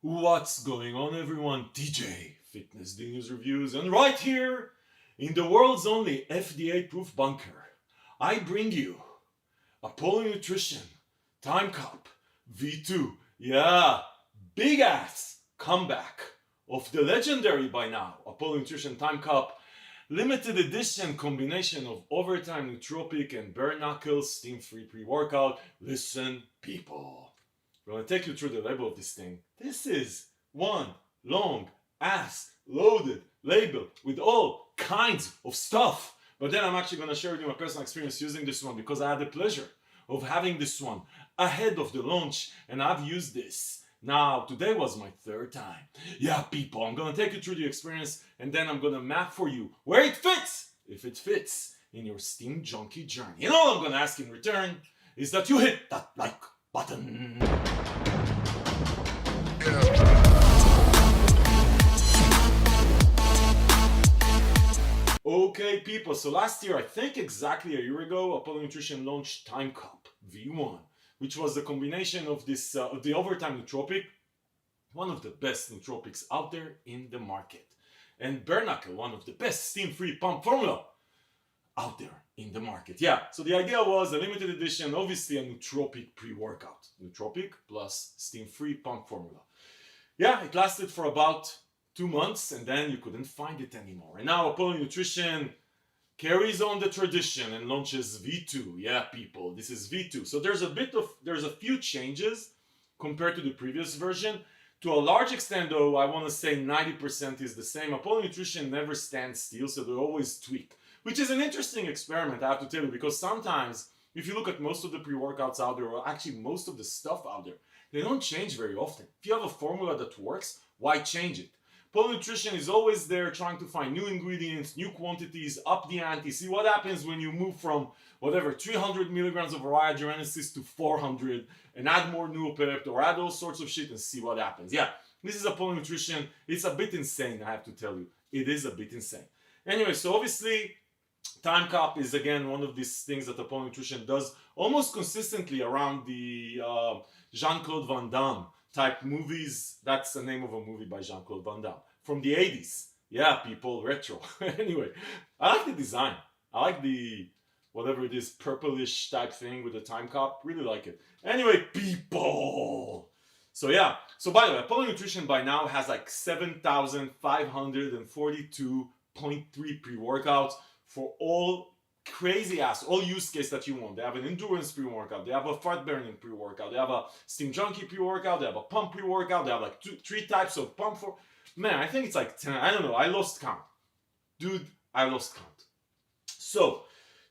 What's going on, everyone? DJ Fitness D News Reviews, and right here in the world's only FDA-proof bunker, I bring you Apollon Nutrition TimeCop V2. Yeah, big ass comeback of the legendary by now Apollon Nutrition TimeCop limited edition combination of overtime nootropic and Bareknuckle steam-free pre-workout. Listen, people. I'm going to take you through the label of this thing. This is one long ass loaded label with all kinds of stuff. But then I'm actually going to share with you my personal experience using this one because I had the pleasure of having this one ahead of the launch, and I've used this. Now, today was my third time. Yeah, people, I'm going to take you through the experience and then I'm going to map for you where it fits, if it fits in your steam junkie journey. And all I'm going to ask in return is that you hit that like button. Okay, people, so last year, I think exactly a year ago, Apollon Nutrition launched TimeCop V1, which was the combination of this the overtime nootropic, one of the best nootropics out there in the market, and Bareknuckle, one of the best steam-free pump formula out there in the market. Yeah, so the idea was a limited edition, obviously a nootropic pre-workout. Nootropic plus steam-free pump formula. Yeah, it lasted for about 2 months and then you couldn't find it anymore. And now Apollon Nutrition carries on the tradition and launches V2. Yeah, people, this is V2. So there's a few changes compared to the previous version. To a large extent though, I want to say 90% is the same. Apollon Nutrition never stands still, so they always tweak. Which is an interesting experiment, I have to tell you, because sometimes, if you look at most of the pre-workouts out there, or actually most of the stuff out there, they don't change very often. If you have a formula that works, why change it? Apollon Nutrition is always there trying to find new ingredients, new quantities, up the ante. See what happens when you move from whatever 300 milligrams of Genesis to 400 and add more nootropic or add all sorts of shit and see what happens. Yeah, this is Apollon Nutrition. It's a bit insane, I have to tell you. It is a bit insane. Anyway, so obviously TimeCop is again one of these things that Apollon Nutrition does almost consistently around the Jean-Claude Van Damme type movies. That's the name of a movie by Jean-Claude Van Damme from the 80s. Yeah, people, retro. Anyway, I like the design. I like the whatever it is, purplish type thing with the TimeCop. Really like it. Anyway, people. So yeah. So by the way, Apollon Nutrition by now has like 7,542.3 pre-workouts for all crazy ass, all use case that you want. They have an endurance pre-workout, they have a fat burning pre-workout, they have a steam junkie pre-workout, they have a pump pre-workout, they have like three types of pump for. Man, I think it's like 10. I don't know. I lost count. Dude, I lost count. So,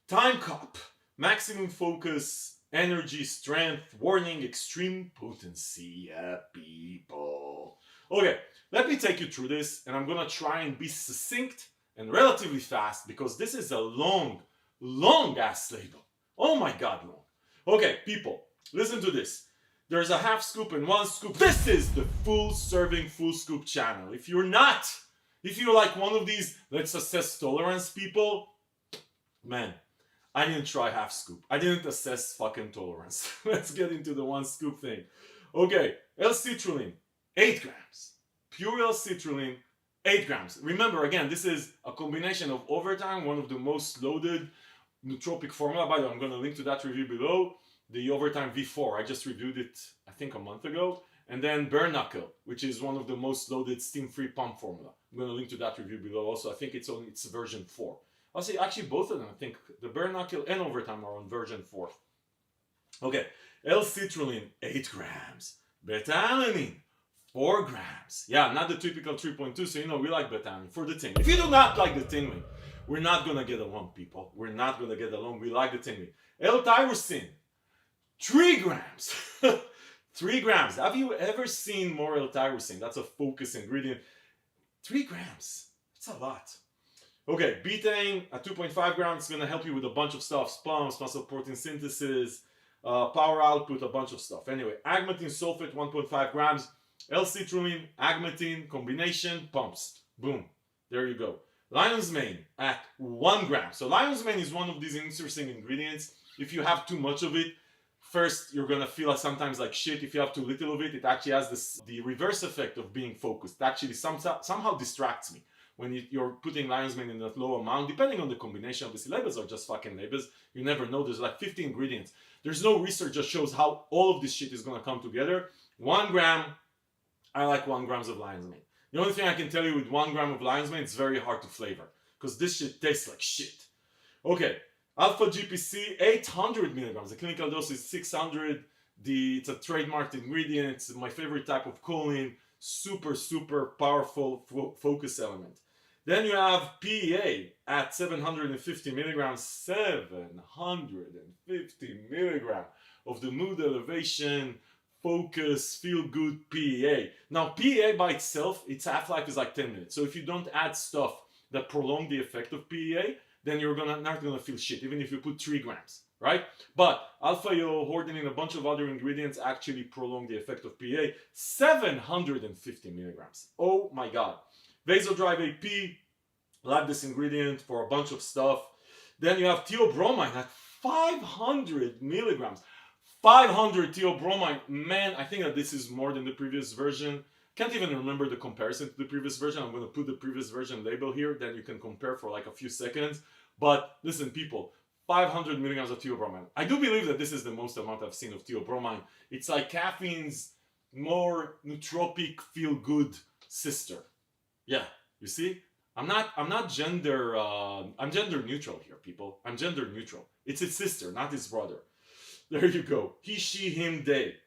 TimeCop, maximum focus, energy, strength, warning, extreme potency. Yeah, people. Okay, let me take you through this, and I'm gonna try and be succinct and relatively fast because this is a long ass label. Oh my god, long. Okay, people, listen to this. There's a half scoop and 1 scoop. This is the full serving, full scoop channel. If you're like one of these let's assess tolerance people, man, I didn't try half scoop. I didn't assess fucking tolerance. Let's get into the 1 scoop thing. Okay, L-citrulline, 8 grams. Pure L-citrulline, 8 grams. Remember, again, this is a combination of overtime, one of the most loaded nootropic formula. By the way, I'm going to link to that review below. The overtime V4, I just reviewed it, I think a month ago. And then Bareknuckle, which is one of the most loaded steam-free pump formula. I'm going to link to that review below also. I think it's on its version 4. I'll say actually both of them, I think the Bareknuckle and overtime are on version 4. Okay, L-citrulline, 8 grams. Beta-alanine, 4 grams. Yeah, not the typical 3.2, so you know we like beta-alanine for the tingling. If you do not like the tingling, we're not gonna get along, people. We're not gonna get along. We like the tingling. L-tyrosine, 3 grams. 3 grams. Have you ever seen more L-tyrosine? That's a focus ingredient. 3 grams. That's a lot. Okay, betaine at 2.5 grams is gonna help you with a bunch of stuff. Pumps, muscle protein synthesis, power output, a bunch of stuff. Anyway, agmatine sulfate, 1.5 grams. L-citrulline, agmatine, combination, pumps. Boom. There you go. Lion's mane at 1 gram. So lion's mane is one of these interesting ingredients. If you have too much of it, First, you're gonna feel sometimes like shit if you have too little of it. It actually has the reverse effect of being focused. It actually somehow distracts me when you're putting lion's mane in that low amount, depending on the combination. Obviously, labels are just fucking labels. You never know. There's like 50 ingredients. There's no research that shows how all of this shit is gonna come together. 1 gram, I like 1 gram of lion's mane. The only thing I can tell you with 1 gram of lion's mane, it's very hard to flavor because this shit tastes like shit. Okay, alpha GPC, 800 milligrams. The clinical dose is 600. It's a trademarked ingredient. It's my favorite type of choline. Super, super powerful focus element. Then you have PEA at 750 milligrams. 750 milligrams of the mood elevation, focus, feel good PEA. Now, PEA by itself, its half-life is like 10 minutes. So if you don't add stuff that prolong the effect of PEA, then you're not gonna feel shit, even if you put 3 grams, right? But alpha-yo, hordenine, and a bunch of other ingredients actually prolong the effect of PEA. 750 milligrams. Oh my god. Vasodrive AP, love this ingredient for a bunch of stuff. Then you have theobromine at 500 milligrams. 500 theobromine. Man, I think that this is more than the previous version. Can't even remember the comparison to the previous version. I'm going to put the previous version label here, then you can compare for like a few seconds. But listen, people, 500 milligrams of theobromine. I do believe that this is the most amount I've seen of theobromine. It's like caffeine's more nootropic, feel good sister. Yeah, you see? I'm gender neutral here, people. I'm gender neutral. It's its sister, not its brother. There you go. He, she, him, they.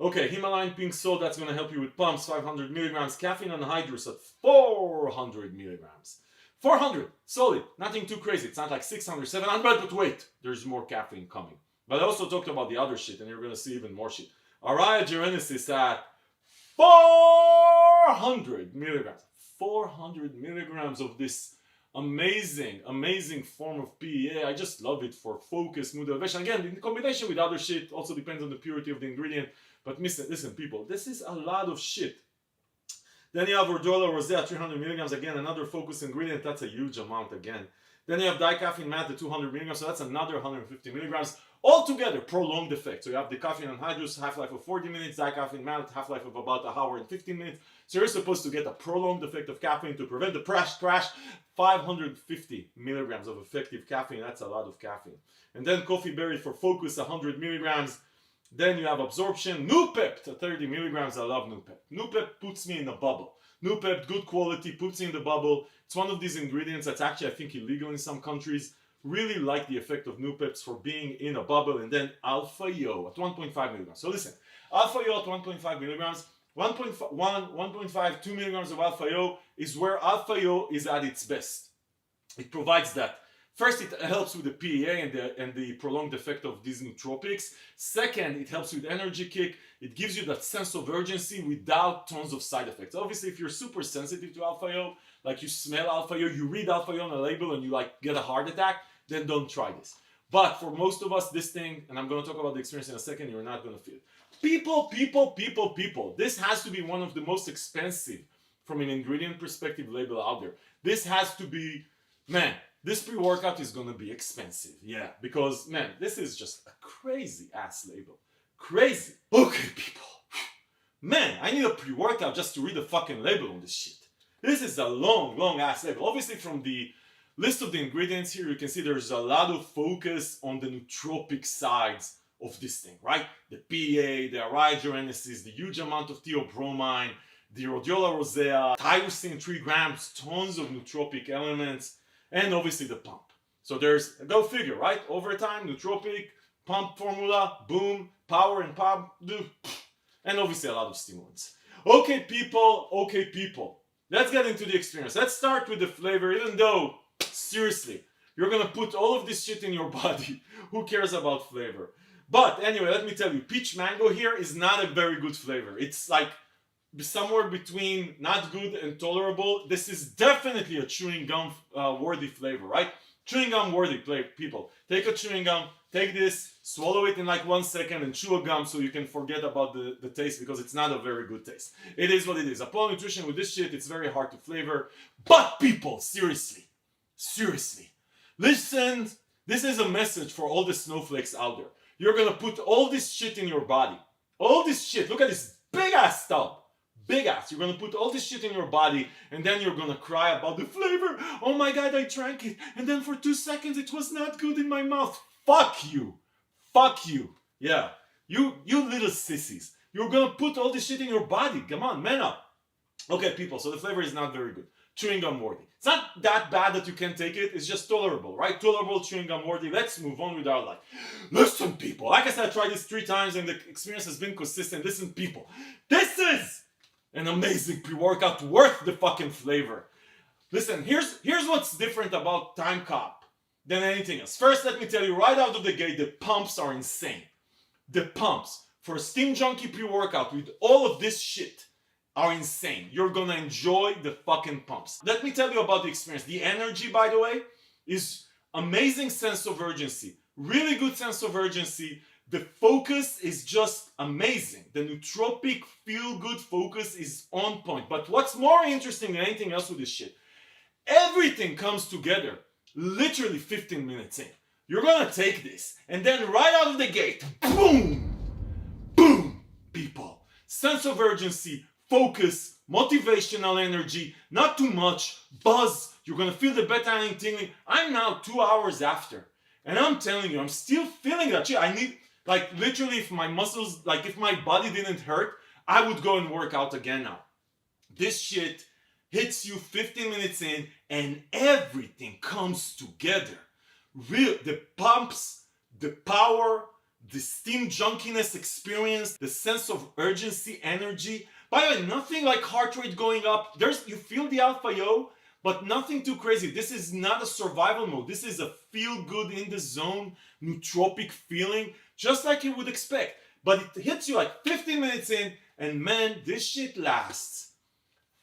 Okay, Himalayan pink salt, that's going to help you with pumps, 500 milligrams. Caffeine anhydrous at 400 milligrams. 400, solid, nothing too crazy. It's not like 600, 700, but wait, there's more caffeine coming. But I also talked about the other shit, and you're going to see even more shit. Araya genesis at 400 milligrams. 400 milligrams of this amazing, amazing form of PEA. I just love it for focus, mood elevation. Again, in combination with other shit, also depends on the purity of the ingredient. But listen, people, this is a lot of shit. Then you have Rhodiola rosea, 300 milligrams. Again, another focus ingredient. That's a huge amount again. Then you have dicaffeine mat at 200 milligrams. So that's another 150 milligrams. Altogether, prolonged effect. So you have the caffeine anhydrous, half-life of 40 minutes. Dicaffeine mat, half-life of about 1 hour and 15 minutes. So you're supposed to get a prolonged effect of caffeine to prevent the crash. 550 milligrams of effective caffeine. That's a lot of caffeine. And then coffee berry for focus, 100 milligrams. Then you have absorption. Noopept, 30 milligrams. I love Noopept. Noopept puts me in a bubble. Noopept, good quality, puts me in the bubble. It's one of these ingredients that's actually, I think, illegal in some countries. Really like the effect of Noopept for being in a bubble. And then alpha-yo at 1.5 milligrams. So listen, alpha-yo at 1.5 milligrams. 1.5, 2 milligrams of alpha-yo is where alpha-yo is at its best. It provides that. First, it helps with the PEA and the prolonged effect of these nootropics. Second, it helps with energy kick. It gives you that sense of urgency without tons of side effects. Obviously, if you're super sensitive to alpha-yo, like you smell alpha-yo, you read alpha-yo on a label and you like get a heart attack, then don't try this. But for most of us, this thing, and I'm going to talk about the experience in a second, you're not going to feel it. People, this has to be one of the most expensive from an ingredient perspective label out there. This has to be, man, this pre-workout is going to be expensive. Yeah, because, man, this is just a crazy ass label. Crazy. Okay, people. Man, I need a pre-workout just to read the fucking label on this shit. This is a long, long ass label. Obviously, from the list of the ingredients here, you can see there's a lot of focus on the nootropic sides of this thing, right? The PEA, the Araya genesis, the huge amount of theobromine, the Rhodiola rosea, tyrosine 3 grams, tons of nootropic elements, and obviously the pump. So there's, go figure, right? Over time, nootropic, pump formula, boom, power and pump, and obviously a lot of stimulants. Okay, people. Let's get into the experience. Let's start with the flavor, even though, seriously, you're gonna put all of this shit in your body. Who cares about flavor? But anyway, let me tell you, peach mango here is not a very good flavor. It's like somewhere between not good and tolerable. This is definitely a chewing gum worthy flavor, right? Chewing gum worthy, people. Take a chewing gum, take this, swallow it in like 1 second and chew a gum so you can forget about the taste because it's not a very good taste. It is what it is. Apollon nutrition with this shit, it's very hard to flavor. But people, seriously, listen, this is a message for all the snowflakes out there. You're gonna put all this shit in your body. All this shit. Look at this big ass tub. Big ass. You're gonna put all this shit in your body and then you're gonna cry about the flavor. Oh my god, I drank it. And then for 2 seconds it was not good in my mouth. Fuck you. Fuck you. Yeah. You little sissies. You're gonna put all this shit in your body. Come on, man up. Okay, people, so the flavor is not very good. Chewing gum worthy. It's not that bad that you can take it. It's just tolerable, right? Tolerable, chewing gum worthy. Let's move on with our life. Listen, people. Like I said, I tried this 3 times and the experience has been consistent. Listen, people. This is an amazing pre-workout worth the fucking flavor. Listen, here's what's different about TimeCop than anything else. First, let me tell you right out of the gate, the pumps are insane. The pumps for a Steam Junkie pre-workout with all of this shit are insane. You're gonna enjoy the fucking pumps. Let me tell you about the experience. The energy, by the way, is amazing sense of urgency. Really good sense of urgency. The focus is just amazing. The nootropic feel-good focus is on point. But what's more interesting than anything else with this shit, everything comes together literally 15 minutes in. You're gonna take this and then right out of the gate, boom, boom, people. Sense of urgency, focus, motivational energy, not too much, buzz. You're gonna feel the beta tingling. I'm now 2 hours after and I'm telling you, I'm still feeling that shit. I need, like, literally, if my muscles, like if my body didn't hurt, I would go and work out again now. This shit hits you 15 minutes in and everything comes together. The pumps, the power, the steam junkiness experience, the sense of urgency, energy. By the way, nothing like heart rate going up. You feel the alpha yo, but nothing too crazy. This is not a survival mode. This is a feel good in the zone, nootropic feeling, just like you would expect. But it hits you like 15 minutes in, and man, this shit lasts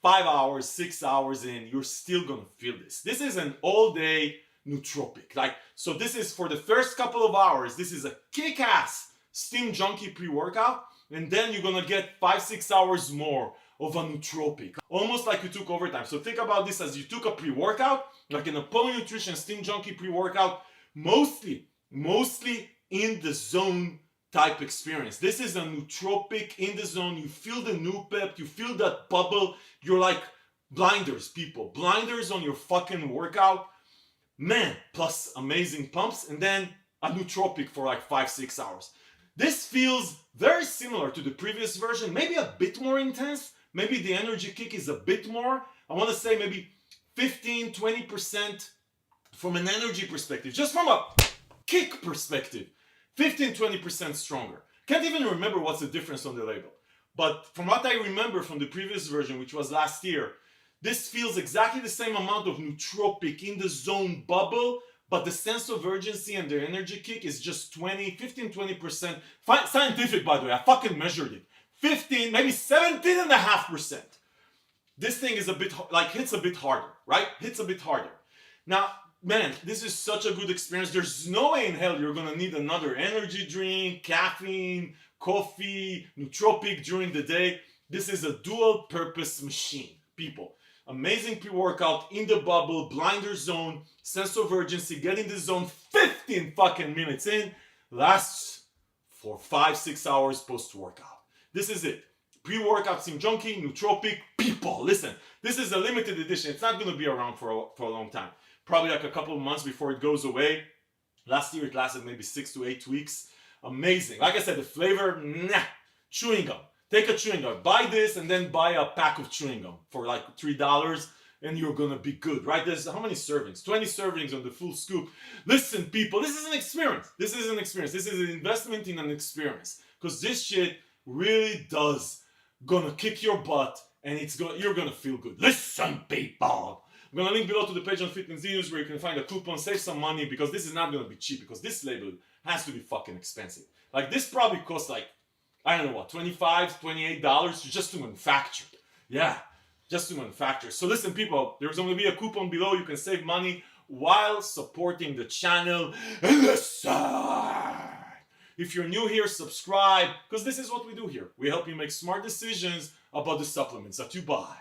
5 hours, 6 hours in. You're still gonna feel this. This is an all-day nootropic. Like, so this is for the first couple of hours. This is a kick-ass Steam Junkie pre-workout, and then you're gonna get 5-6 hours more of a nootropic, almost like you took overtime. So think about this as you took a pre-workout, like an Apollon Nutrition Steam Junkie pre-workout, mostly in the zone type experience. This is a nootropic in the zone. You feel the noopep, you feel that bubble. You're like blinders, people, blinders on your fucking workout. Man, plus amazing pumps, and then a nootropic for like 5-6 hours. This feels very similar to the previous version, maybe a bit more intense. Maybe the energy kick is a bit more. I want to say maybe 15-20% from an energy perspective, just from a kick perspective. 15-20% stronger. Can't even remember what's the difference on the label. But from what I remember from the previous version, which was last year, this feels exactly the same amount of nootropic in the zone bubble, but the sense of urgency and the energy kick is just 15-20%. Scientific, by the way, I fucking measured it. 15, maybe 17.5%. This thing is a bit, like, hits a bit harder, right? Hits a bit harder. Now, man, this is such a good experience. There's no way in hell you're gonna need another energy drink, caffeine, coffee, nootropic during the day. This is a dual purpose machine, people. Amazing pre-workout in the bubble, blinder zone, sense of urgency, get in the zone 15 fucking minutes in, lasts for 5-6 hours post-workout. This is it. Pre-workout Steam Junkie, nootropic, people. Listen, this is a limited edition. It's not gonna be around for a long time. Probably like a couple of months before it goes away. Last year it lasted maybe 6 to 8 weeks. Amazing. Like I said, the flavor, nah. Chewing gum. Take a chewing gum. Buy this and then buy a pack of chewing gum for like $3 and you're gonna be good, right? There's how many servings? 20 servings on the full scoop. Listen, people, this is an experience. This is an experience. This is an investment in an experience. Because this shit really does gonna kick your butt and you're gonna feel good. Listen, people. I'm gonna link below to the page on Fitness News where you can find a coupon, save some money, because this is not gonna be cheap, because this label has to be fucking expensive. Like, this probably costs like, I don't know what, $25, $28 just to manufacture. Yeah, just to manufacture. So listen, people, there's going to be a coupon below. You can save money while supporting the channel. And listen, if you're new here, subscribe, because this is what we do here. We help you make smart decisions about the supplements that you buy.